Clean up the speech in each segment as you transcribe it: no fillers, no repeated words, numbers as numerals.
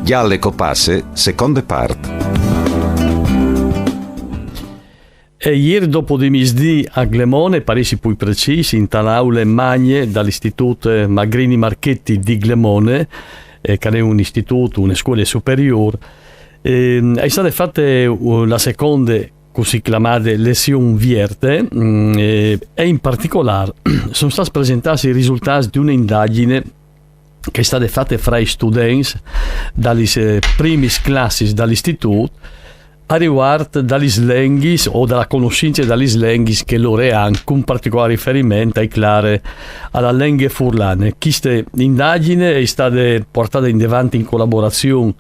Gialle Copasse, seconde part. E ieri dopo di misdì a Glemone, paresi più precisi, in tale magne dall'Istituto Magrini Marchetti di Glemone, che è un istituto, una scuola superiore, è stata fatta la seconda così chiamata lezione vierte e in particolare sono stati presentati i risultati di un'indagine che è stata fatta fra i studenti dalle prime classi dall'istituto a riguardo dagli slanghi o dalla conoscenza dagli slanghi che loro hanno, con particolare riferimento alla lingua furlane. Questa indagine è stata portata in avanti in collaborazione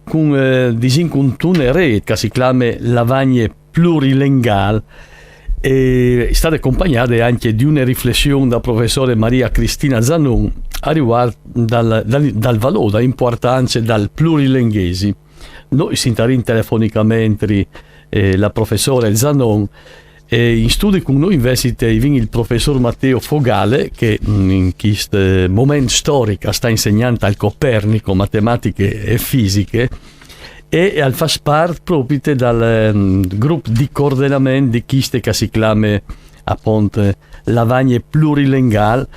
con una rete che si chiama Lavagne Plurilinguale e è stata accompagnata anche di una riflessione da professore Maria Cristina Zanon a riguardo dal valore, dall'importanza del plurilinguese. Noi si interrogiamo telefonicamente la professore Zanon e in studio con noi invece il professor Matteo Fogale che in questo momento storico sta insegnando al Copernico matematiche e fisiche e al fa parte proprio dal gruppo di coordinamento di queste che si chiama appunto Lavagne Plurilinguale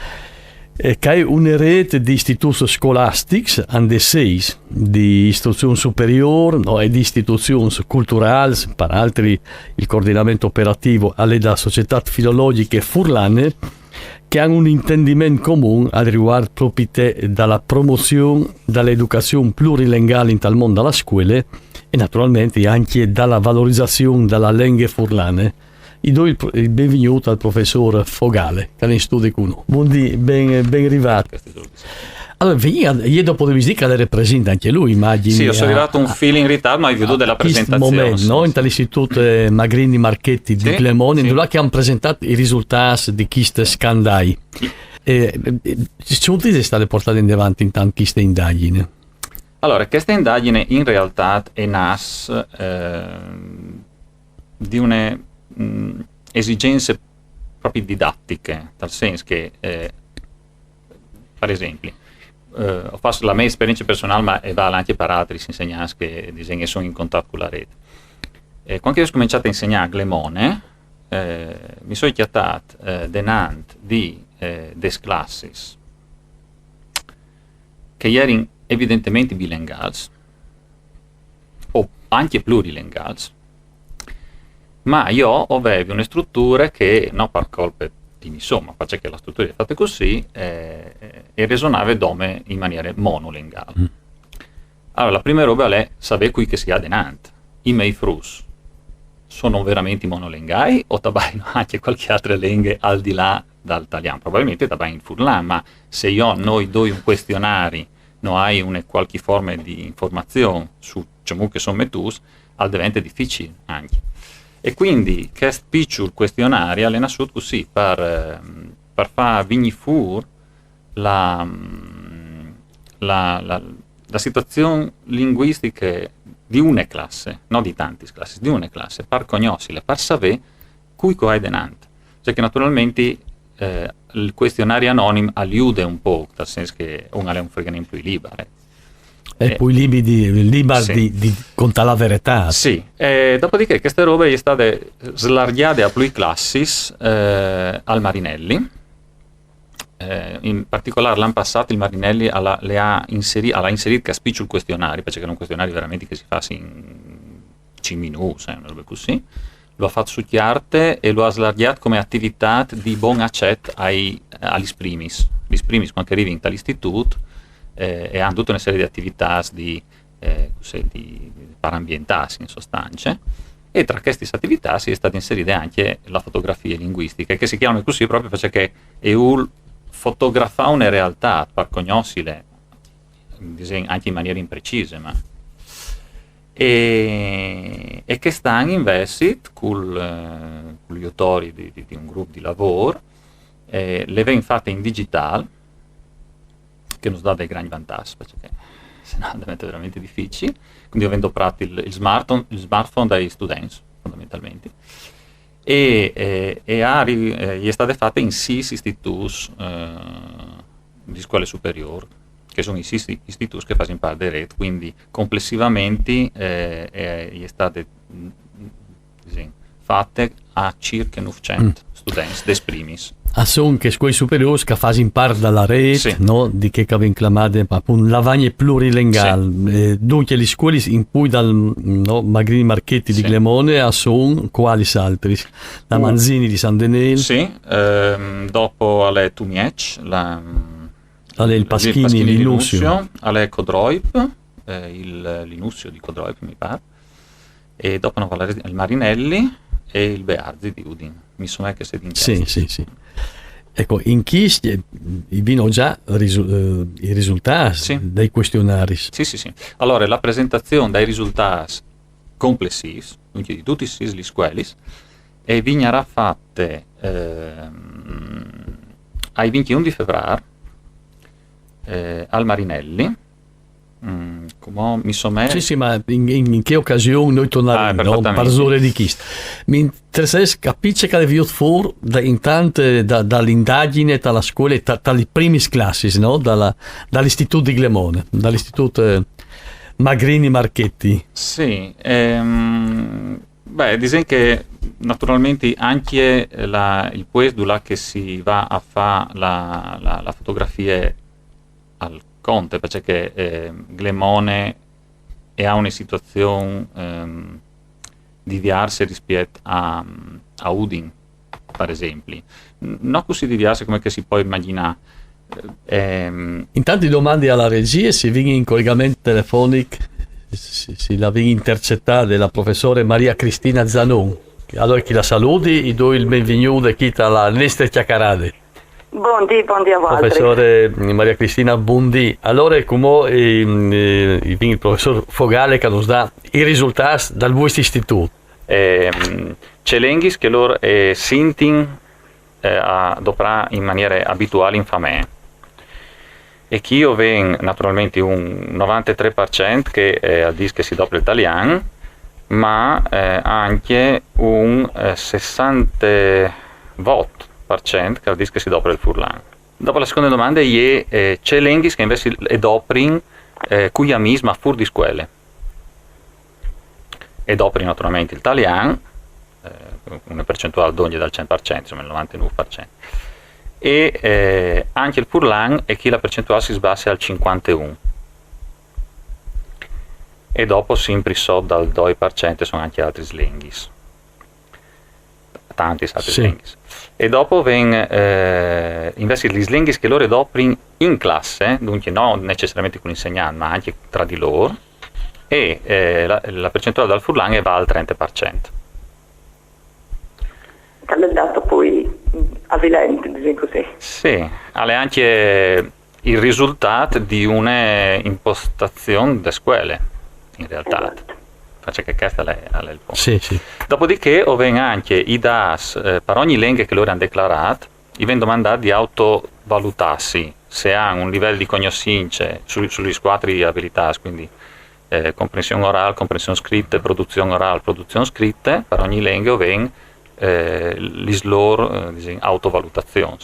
che è una rete di istituti scolastici and sei di istruzione superiore e di istituzioni culturali, per altri il coordinamento operativo alle da società filologiche furlane che hanno un intendimento comune al riguardo proprio dalla promozione dell'educazione plurilinguale in tal mondo alla scuola e naturalmente anche dalla valorizzazione della lingua furlane. I do il benvenuto al professor Fogale che è in studio con noi. Buondì, ben arrivato. Allora, ieri dopo devi dire che lei rappresenta anche lui, immagini. Sì, io sono arrivato un filo in ritardo, ma hai veduto della presentazione. Momento, no? Dall'Istituto Magrini Marchetti di Glemone, dove che hanno presentato i risultati di queste scandali. Ci è state portate in avanti intanto queste indagini? Allora, questa indagine in realtà è nasce di une esigenze proprio didattiche, nel senso che per esempio ho fatto la mia esperienza personale ma vale anche per altri insegnanti che disegnano sono in contatto con la rete. Quando ho cominciato a insegnare a Glemone mi sono chiamato denant di des classes che erano evidentemente bilinguali o anche plurilinguali, ma io avevo una struttura che, non per colpa di insomma, perché la struttura è fatta così, e risuonava dome in maniera monolinguale. Allora, la prima roba è sapere qui che si ha denante. I miei frus sono veramente monolingai o tabaino anche qualche altra lingua al di là dall'italiano? Probabilmente tabaino in furlan, ma se noi do un questionario, non hai una qualche forma di informazione su ciò che sono metus, al diventa difficile anche. E quindi questo piccolo questionario è nasciuto così per far venire fuori la situazione linguistica di una classe, non di tante classi, di una classe, per conoscerla, per sapere cui è denante. Cioè che naturalmente il questionario anonimo aiuta un po', nel senso che uno è un freganin più libero. E poi liberi sì. di contare la verità. Sì, dopodiché queste robe sono state slargiate a più classi al Marinelli. In particolare l'anno passato il Marinelli ha inserito caspiccio il questionario, perché è un questionario veramente che si fa in 5 minuti, una roba così. Lo ha fatto su Chiarte e lo ha slargiato come attività di buon accetto agli primis. Gli primis quando arrivi in tall'istituto e hanno tutta una serie di attività di parambientali in sostanza, e tra queste attività si è stata inserita anche la fotografia linguistica, che si chiama così proprio perché è un fotografare una realtà per conoscere anche in maniera imprecisa, ma e che stanno investiti con gli autori di un gruppo di lavoro, le vengono fatte in digitale, che non dà dei grandi vantaggi, perché sennò diventa veramente difficile. Quindi avendo prato il smartphone dai studenti, fondamentalmente, e è state fatte in 6 istituti di scuole superiori, che sono i istituti che fanno parte del RET, quindi complessivamente è state fatte a circa 900 studenti des primis. Sono che scuole superiori che fanno parte dalla rete, sì. No? Di che avevano chiamato appunto lavagne plurilinguali. Sì. Dunque le scuole in cui dal Magrini Marchetti di Glemone sono quali altri? La Manzini di San Denel. Sì, dopo alle Tumiec, il Paschini Linusio, alle Codroip, l'Inusio di Codroip mi pare, e dopo il Marinelli e il Bearzi di Udin. Mi sono che sei in Sì. Ecco, in chi vino già i risultati dei questionari. Sì. Allora, la presentazione dei risultati complessivi, quindi di tutti gli scuoli, e vignerà fatte ai 21 di febbraio al Marinelli. Come mi sono Sì, ma in che occasione noi torneremo? Un parzore di chist. Mi interessa capire che avete fuori dall'indagine, dalla scuola, dalle prime classi, no? Dall'istituto di Glemone, dall'istituto Magrini Marchetti. Sì, diciamo che naturalmente anche il puesto che si va a fare la fotografia al Conte, perché Glemone ha una situazione diversa rispetto a Udin, per esempio. Non così diversa come che si può immaginare. Intanto domande alla regia, si viene in collegamento telefonico, si la viene intercettata la professore Maria Cristina Zanon. Allora chi la saluti, gli do il benvenuto e chi la Neste Chiaccarade. Buondì a voi. Professore Maria Cristina, buondì. Allora, come il professor Fogale che ci dà i risultati dal vostro istituto? C'è l'enghis che loro sintin ad operare in maniera abituale in famiglia. E che io vengo naturalmente un 93% che dice che si doppia l'italiano, ma anche un 60 voto che dice che si doppia il furlan. Dopo la seconda domanda c'è l'enghis che invece è dopprin cui amisma fur di scuole. E dopprin naturalmente l'italiano, una percentuale d'ogni dal 100%, insomma il 99%. E anche il furlan è che la percentuale si sbassa al 51%. E dopo sempre so dal 2% sono anche altri slenghis. Tanti altri slenghis. E dopo invece gli slenghis che loro dopprin in classe, dunque non necessariamente con l'insegnante, ma anche tra di loro, e la percentuale dal furlan va al 30%. Che è dato poi avvilente, diciamo così. Sì, è anche il risultato di un'impostazione delle scuole, in realtà. Esatto. Faccio che questo è il punto. Sì. Dopodiché vengono anche i DAS per ogni lingua che loro hanno declarato, gli vengono domandati di autovalutarsi se hanno un livello di conoscenze sulle quattro abilità, quindi comprensione orale, comprensione scritta, produzione orale, produzione scritta, per ogni lingua vengono le loro autovalutazioni.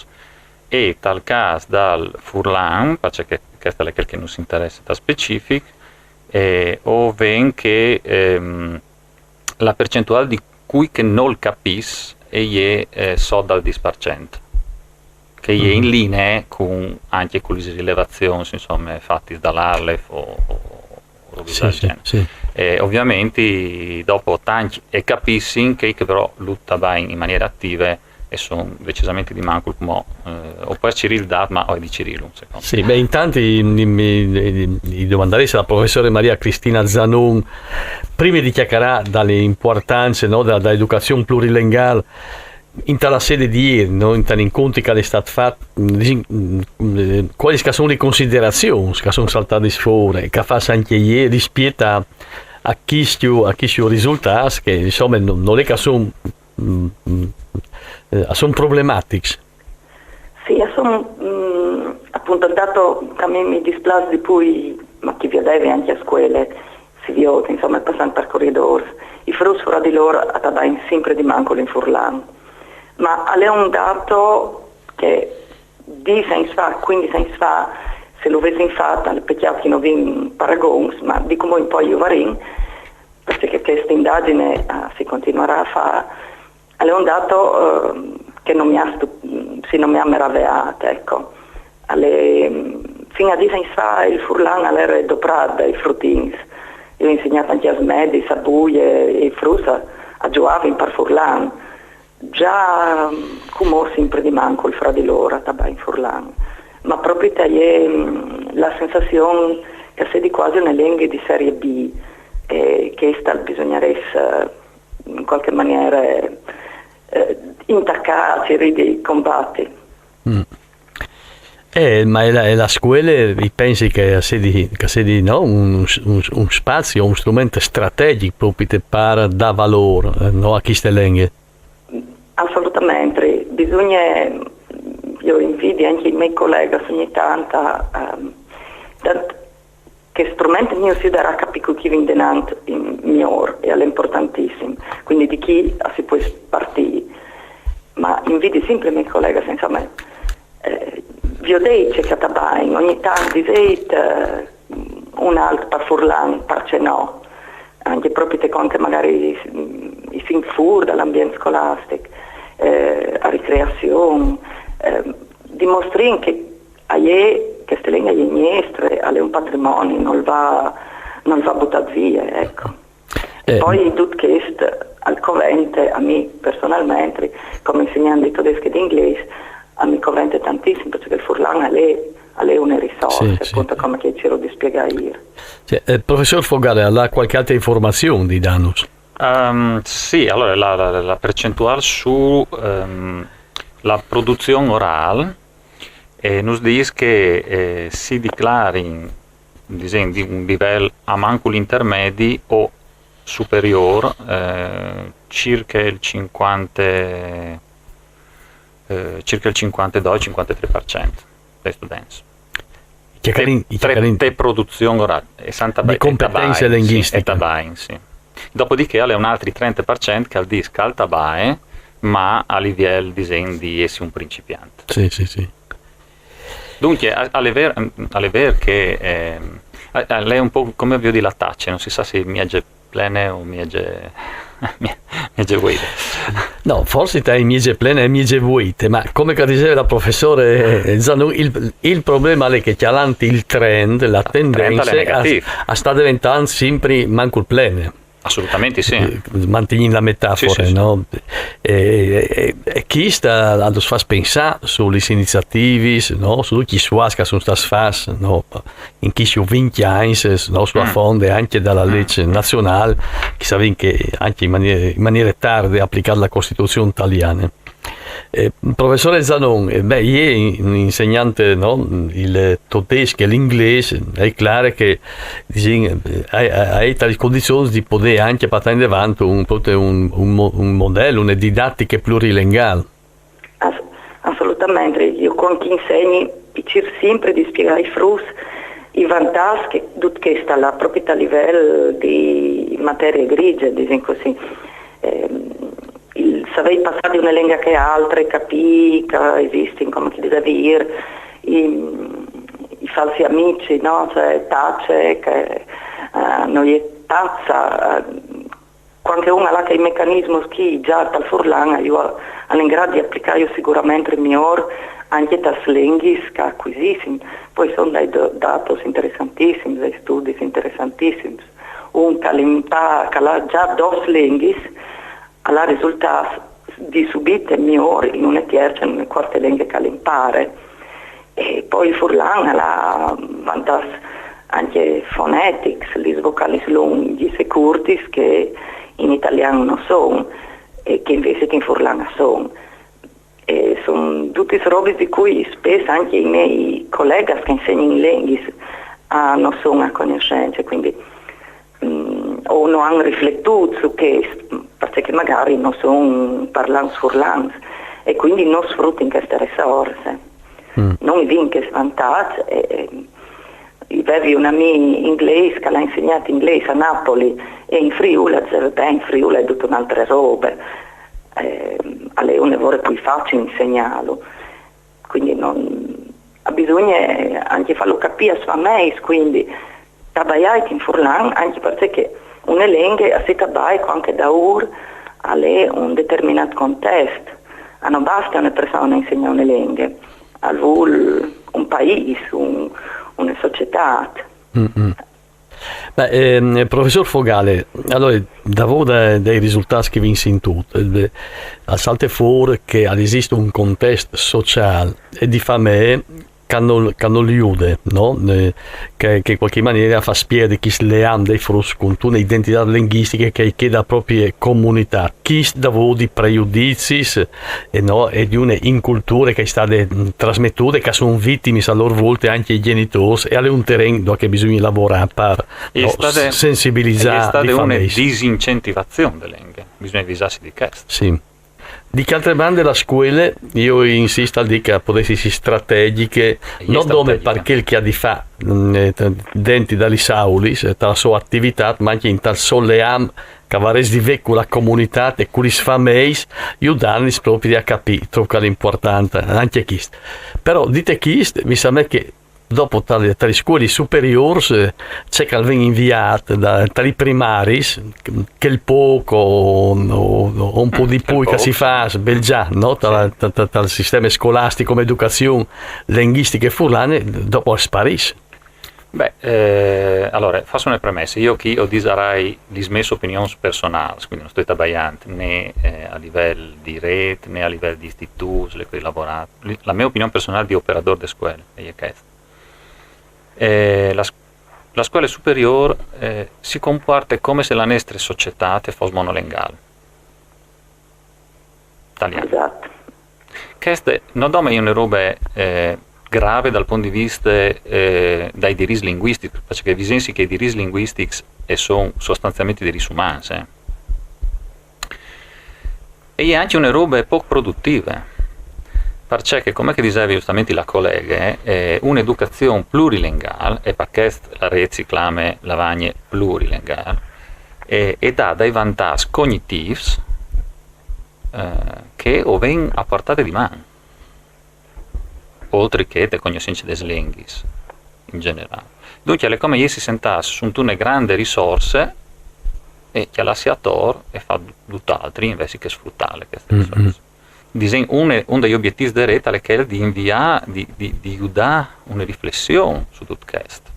E tal caso dal furlan, perché questo è quel che non si interessa da specifico, o ven che la percentuale di cui che non capisce è so dal 10%, che è in linea con anche con le rilevazioni insomma fatte dall'Arlef o del genere. Sì. Ovviamente dopo tanti e capiscono che però lutta in maniera attiva e sono decisamente di manco o per Cyril Dat ma o di Cirillo secondo sì, me. Intanto mi domanderei se la professore Maria Cristina Zanon prima di chiacchierare dalle importanze dell'educazione plurilinguale in tale sede di ieri, in tali incontri che è stato fatto, quali sono le considerazioni che sono saltate fuori, che fa anche ieri rispetto a chi risultati che insomma non è che sono problematici. Sì, sono appunto dato che a me mi dispiace di poi, ma chi vi deve anche a scuole, si vede insomma passando per corridori, i frutti fra di loro a sempre di manco in furlan. Ma è un dato che 10 anni fa, 15 anni fa, se lo avessi fatto, le pecchiati non vin paragons, ma di come un po' io varin, perché questa indagine si continuerà a fare, è un dato che non mi ha meravigliato, ecco. Fino a 10 anni fa il Furlan era doprato dai fruttini. Io ho insegnato anche a Smedi, a Buie e Frusa a giocare in par Furlan. Già come sempre di manco il fra di loro in Furlan. Ma proprio la sensazione che sei di quasi una lingua di serie B, che bisognerebbe in qualche maniera intaccare i combatti. Ma la scuola, pensi che sia no? un spazio, un strumento strategico proprio per dare valore no? a queste lingue? Assolutamente, io invidio anche i miei colleghi ogni tanto che strumenti mio si darà capire chi viene denanti in migliore e è importantissimo, quindi di chi si può partire, ma invidio sempre i miei colleghi senza me. Vi ho detto che ogni tanto dite un altro per Furlan, parce no, anche proprio te conte magari i film fur dall'ambiente scolastico, a ricreazione, dimostrare che queste lingue è un patrimonio, non va buttato via, ecco. E poi tutto questo al convento, a me personalmente, come insegnante di tedesco e di inglese, a me convente tantissimo perché il Furlan è una risorsa, appunto come che c'ero di spiegare ieri. Professor Fogale, ha qualche altra informazione di Danus? Sì, allora la percentuale su la produzione orale nos dice che si dichiari di un livello a manco l'intermedi o superiore circa il 52-53% dei studenti. Tre produzioni orali di competenze linguistiche. Sì. Dopodiché ha un altro 30% che al disco al tabae, ma a livello di essi un principiante. Sì. Dunque, alle ver che lei è un po' come avvio di lattacce, non si sa se miege plene o miege vuote. No, forse tra miege plene e miege vuote, ma come diceva la professore Zanon, il problema è che chiaramente il trend, la tendenza sta diventando sempre manco il plene. Assolutamente sì. Mantieni la metafora, sì. No? E chi sta a far pensare sulle iniziative, no? Su chi suasca sono state fatte, no? In chi si 20 anni, no? Sulla fonte anche dalla legge nazionale, che sapete che anche in maniera tarda applicare la Costituzione italiana. Professore Zanon, io insegnante no, il tedesco e l'inglese, è chiaro che hai tali condizioni di poter anche portare in avanti un modello, una didattica plurilinguale. Assolutamente, io con chi insegni cerco sempre di spiegare ai frus i vantaggi che sta la proprietà a livello di materie grigie, diciamo così. Sapevi passare di una lingua che altre, capì che esistono, come ti devi dire, i falsi amici, no? Cioè tace, che non è tazza, quando uno ha che i meccanismi che già dal Furlan, io sono in grado di applicare sicuramente migliore anche da lingue che acquisiscono. Poi sono dei dati interessantissimi, dei studi interessantissimi. Un che ha già due lingue, alla risultato di subite migliore in una terza e in una quarta lingua che impara. E poi il Furlan ha vantaggio anche fonetics, le vocali lunghi e corti che in italiano non sono e che invece che in Furlan sono. E sono tutte robe di cui spesso anche i miei colleghi che insegnano in lingue non sono a conoscenza, quindi o non hanno riflettuto su questo, perché magari non sono parlanti furlanti e quindi non sfruttano queste risorse. Non vincono questo vantaggio. Avevo una mia inglese che l'ha insegnato inglese a Napoli e in Friuli, in Friuli è tutta un'altra roba. È un lavoro più facile insegnarlo. Quindi bisogna anche farlo capire a me, quindi tabayait in furlan anche perché una lingua a se tabai anche da ha un determinato contesto, non basta una persona insegnare una lingua, vuole un paese, una società. Professor Fogale, allora, da voi dai risultati che vi in tutto, salta fuori che esiste un contesto sociale e di fame che non liude, no? Che in qualche maniera fa spiegare chi le ha dei frus con una identità linguistica che chiede a proprie comunità, chi da voi di pregiudizi e di una incultura che è stata trasmettuta, che sono vittime a loro volte anche i genitori, e è un terreno dove bisogna lavorare per sensibilizzare. È stata una disincentivazione delle lingue, bisogna avvisarsi di questo. Sì. Di che altre bande la scuola, io insisto a dire che potesse essere strategiche, non dove perché il che ha di fa dentro dalle sauli, tra la sua attività, ma anche in tal solleam che va resi di con la comunità e con i sfameis, io danni proprio a capire, trovo l'importante, anche questo. Però dite questo, mi sa me che dopo tale scuole superiori c'è che viene inviato dai primari che il poco o un po' di più che si fa già, no? Dal sistema scolastico come educazione linguistica e furlane dopo sparisce. Allora faccio una premessa, io qui ho disarai dismesso opinioni personali, quindi non sto tabagliando né a livello di rete né a livello di istituti le cui lavorate, la mia opinione personale di operatore di scuole è questa. La scuola superiore si comporta come se la nostra società fosse monolinguale italiana. Esatto. Questo non è una roba grave dal punto di vista dai diritti linguistici, perché bisogna che i diritti linguistici sono sostanzialmente diritti umani. E è anche una roba poco produttiva. Perché, come diceva giustamente la collega, un'educazione plurilinguale, e perché la rete si chiama lavagne plurilinguale, e dà dei vantaggi cognitivi che vengono a portata di mano, oltre che le conoscenze delle lingue in generale. Dunque, è come se si sentasse su una grande risorsa e che la si attor e fa tutt'altro invece che sfruttare queste risorse. Uno degli obiettivi della rete è quello di inviare, di aiutare una riflessione su tutto questo.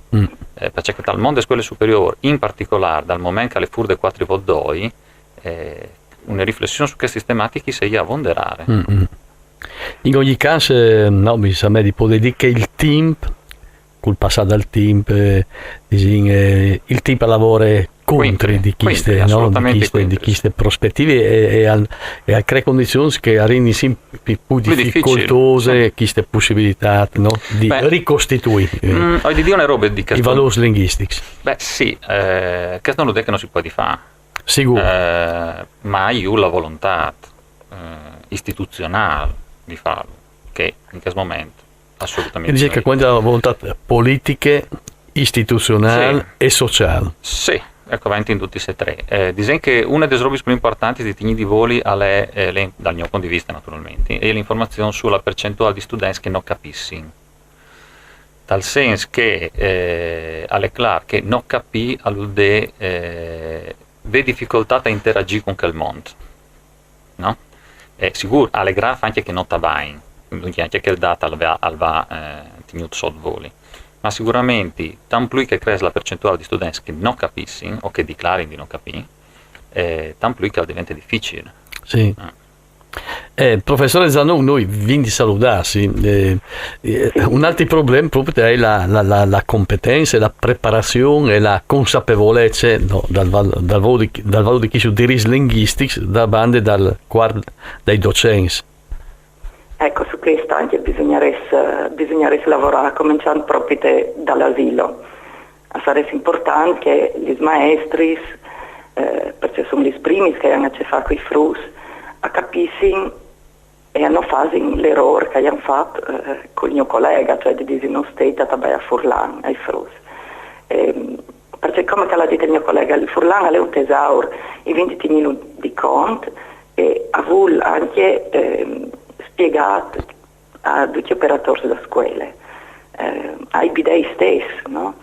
Perché dal mondo delle scuole superiori, in particolare dal momento che le furde 4 vodoi, una riflessione su queste tematiche si è a ponderare. In ogni caso, mi sembra di poter dire che il team, col passato al team, il team lavora contro di queste prospettive e a creare condizioni che rendono sempre più difficoltose queste possibilità, no? Di ricostituire ho di dire una roba di i valori linguistici. Sì, questo non lo dico che non si può fare. Sicuro. Ma io la volontà istituzionale di farlo, che in questo momento assolutamente dice che quando la volontà politiche, istituzionale e sociale. Sì. Ecco, avanti in tutti e tre. Disegno che una delle robe più importanti di Tigni di Voli è, dal mio punto di vista naturalmente, è l'informazione sulla percentuale di studenti che non capiscono. Dal senso che è chiaro che non capì all'ude ve difficoltà a interagire con quel mondo. No? È sicuro, alle graf anche che non tabain, quindi anche che il data al va tenuto sotto voli. Ma sicuramente, tanto più che cresce la percentuale di studenti che non capiscono o che dichiarano di non capire, tanto più che diventa difficile. Sì. Professore Zanon, noi vi di salutarsi. Un altro problema proprio è la competenza, la preparazione e la consapevolezza dal valore di chi su diritti linguistici da bande dai docenti. Ecco, su questo anche bisognerebbe lavorare, cominciando proprio dall'asilo. Sarebbe importante che gli maestri, perché sono gli primi che hanno a che fare con i frus, capiscono e hanno fatto l'errore che hanno fatto con il mio collega, cioè di dire non stai a Furlan, ai frus. Perché come l'ha detto il mio collega, il Furlan è un tesoro, i 20 minuti di conto e ha voluto anche spiegato a tutti gli operatori della scuola. ai bidei stessi, no?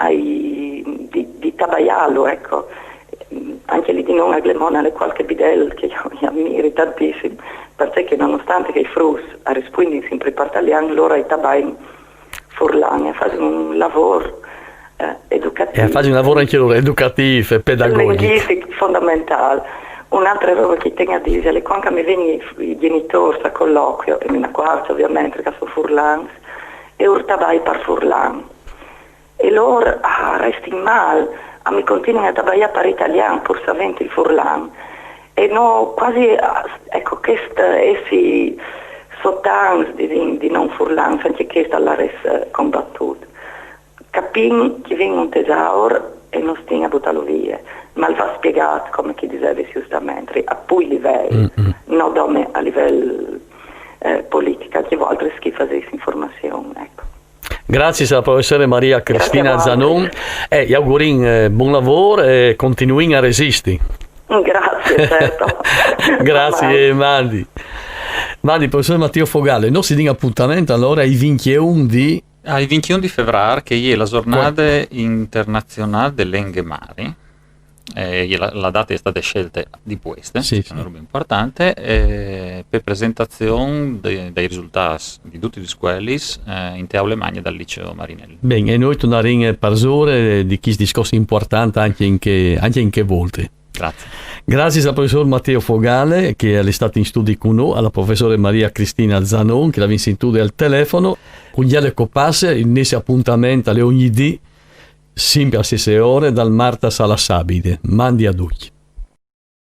Di Tabaialo, ecco. Anche lì di non a Glemona, qualche bidel che io ammiro tantissimo, perché nonostante che i frus a rispondi sempre partagliano, loro ai tabai furlani a fare un lavoro educativo. E fare un lavoro anche loro educativo e pedagogico. Fondamentale. Un'altra roba che tengo a dire, quando mi vengono i genitori a colloquio, e mi quarta ovviamente perché sono furlani, e urtabai per furlani. E loro resti male. Mi continuano a tagliare per italiano pur sapendo il furlan e no quasi ecco essi sottans di non furlan anche questa la res combattuta capin che viene un tesauro e non stinga a buttarlo via ma va spiegato come chi diceva giustamente a cui livello non dome a livello politica che vuole schifo di informazione ecco. Grazie alla professore Maria Cristina Zanon e gli auguri buon lavoro e continui a resistere. Grazie, certo. Grazie Mandi. Professor Matteo Fogale, non si dia appuntamento allora ai 21 di... Ai 21 di febbraio che è la giornata internazionale dell'Enghe Mari. La data è stata scelta di queste, è una roba importante, per presentazione dei risultati di tutti gli scuoli in aule magne dal liceo Marinelli. Bene, e noi torneremo a parlare di questi discorsi importanti anche in che volte. Grazie. Grazie al professor Matteo Fogale che è stato in studio con noi, alla professore Maria Cristina Zanon che l'ha sentito al telefono, con gli altri copasse, il nostro appuntamento alle ogni dì sempre a stesse ore dal martes alla sabide. Mandi a tutti.